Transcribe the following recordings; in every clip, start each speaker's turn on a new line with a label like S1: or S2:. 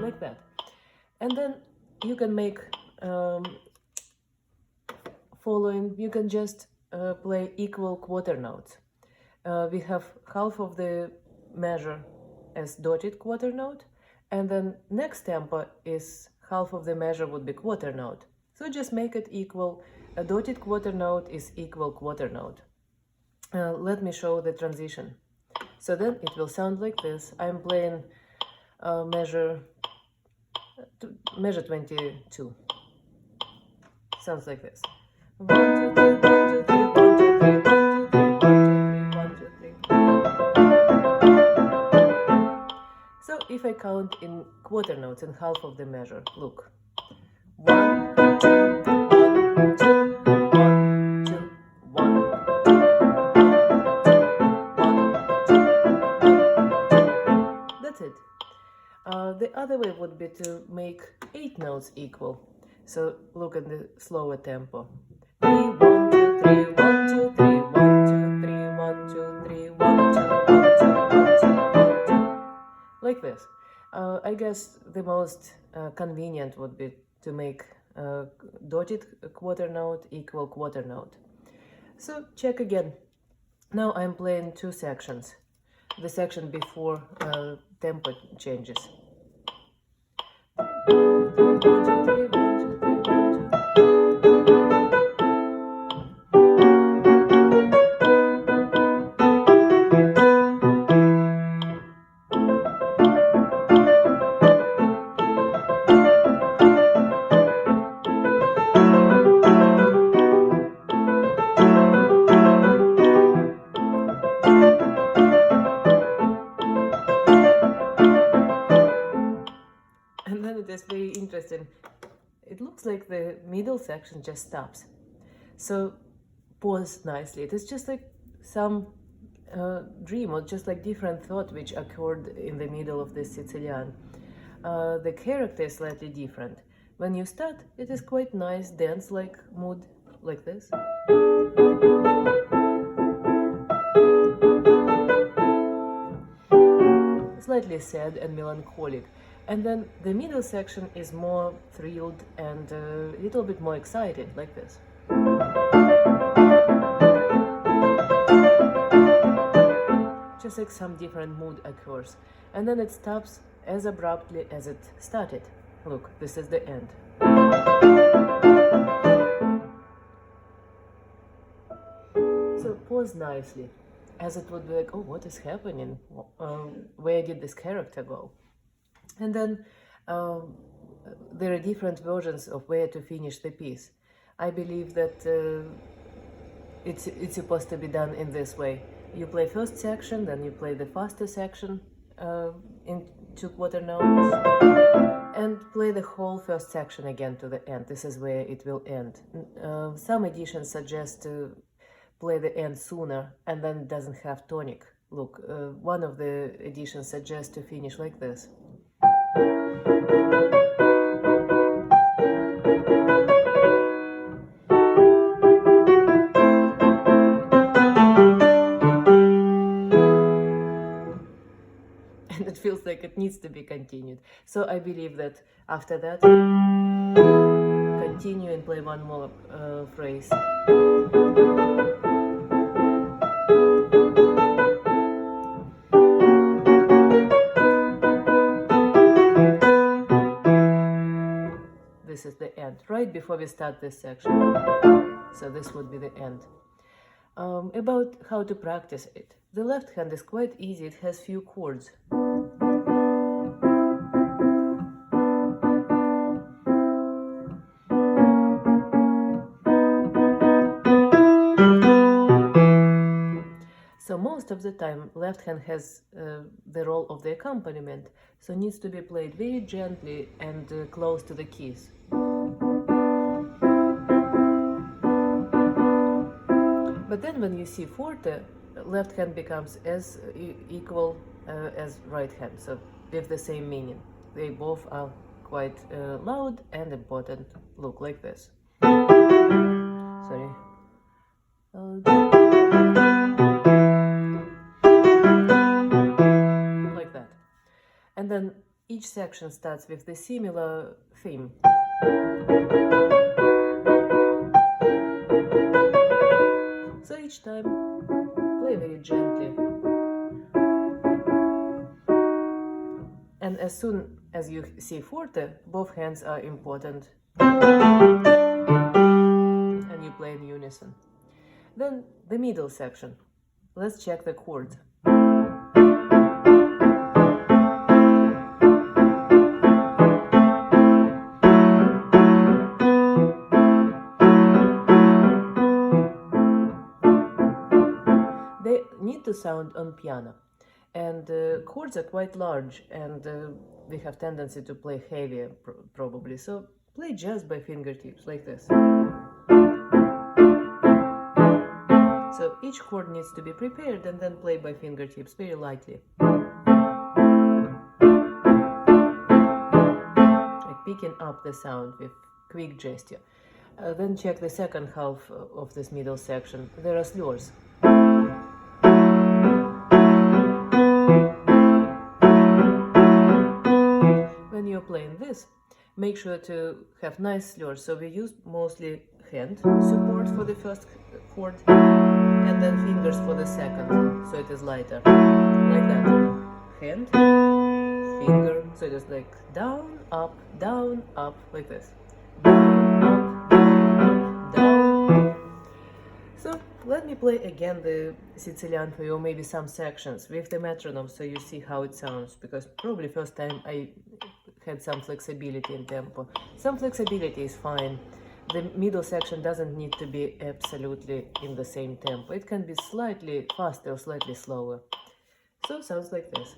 S1: like that. And then you can make following, you can just play equal quarter notes. We have half of the measure as dotted quarter note, and then next tempo is half of the measure would be quarter note. So just make it equal. A dotted quarter note is equal quarter note. Let me show the transition. So then it will sound like this. I'm playing measure 22. Sounds like this. 1, 2, 3, 1, 2, 3, 1, 2, 3, 1, 2, 3, 1, 2, 3, 1, 2, 3. So if I count in quarter notes in half of the measure, look. 1, 2, 1, 2, 1, 2, 1, 2, 1, 2, 1, 2, 1, 2. That's it. The other way would be to make 8 notes equal. So look at the slower tempo. 3, 1, 2, 3, 1, 2, 3, 1, 2, 3, 1, 2, 3, 1, 2, 1, 2, 1, 2, 1, 2. Like this. I guess the most convenient would be to make dotted quarter note equal quarter note. So check again. Now I'm playing 2 sections. The section before tempo changes. 1, 2, 3, 1, 2, 3, 1, 2, 3, 1, 2. And then it is very interesting. It looks like the middle section just stops. So pause nicely. It is just like some dream or just like different thought which occurred in the middle of this Sicilian. The character is slightly different. When you start, it is quite nice dance-like mood, like this. slightly sad and melancholic. And then the middle section is more thrilled and a little bit more excited, like this. Just like some different mood occurs. And then it stops as abruptly as it started. Look, this is the end. So pause nicely, as it would be like, oh, what is happening? Where did this character go? And then there are different versions of where to finish the piece. I believe that it's supposed to be done in this way. You play first section, then you play the faster section in 2/4 notes, and play the whole first section again to the end. This is where it will end. Some editions suggest to play the end sooner, and then it doesn't have tonic. Look, one of the editions suggests to finish like this. And it feels like it needs to be continued. So I believe that after that, continue and play one more phrase. This is the end, right before we start this section. So this would be the end. About how to practice it. The left hand is quite easy, it has few chords. So most of the time, left hand has the role of the accompaniment, so needs to be played very gently and close to the keys. But then when you see forte, left hand becomes as equal as right hand, so with the same meaning. They both are quite loud and important. Look like this. Sorry. Like that. And then each section starts with the similar theme. So each time, play very gently. And as soon as you see forte, both hands are important. And you play in unison. Then the middle section. Let's check the chords. They need to sound on piano, and chords are quite large, and we have tendency to play heavier probably, so play just by fingertips like this. So each chord needs to be prepared and then play by fingertips very lightly, like picking up the sound with quick gesture. Then check the second half of this middle section. There are slurs. When you're playing this, make sure to have nice slurs. So we use mostly hand support for the first chord and then fingers for the second, so it is lighter, like that. Hand, finger, so it is like down, up, like this. Down, up, down. So let me play again the Sicilian for you, maybe some sections with the metronome, so you see how it sounds, because probably first time I had some flexibility in tempo. Some flexibility is fine. The middle section doesn't need to be absolutely in the same tempo. It can be slightly faster or slightly slower. So it sounds like this.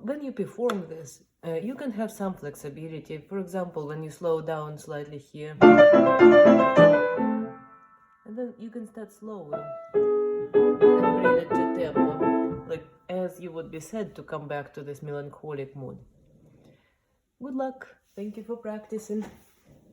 S1: when you perform this, you can have some flexibility. For example, when you slow down slightly here, and then you can start slowly and bring it to tempo, like as you would be said to come back to this melancholic mood. Good luck. Thank you for practicing.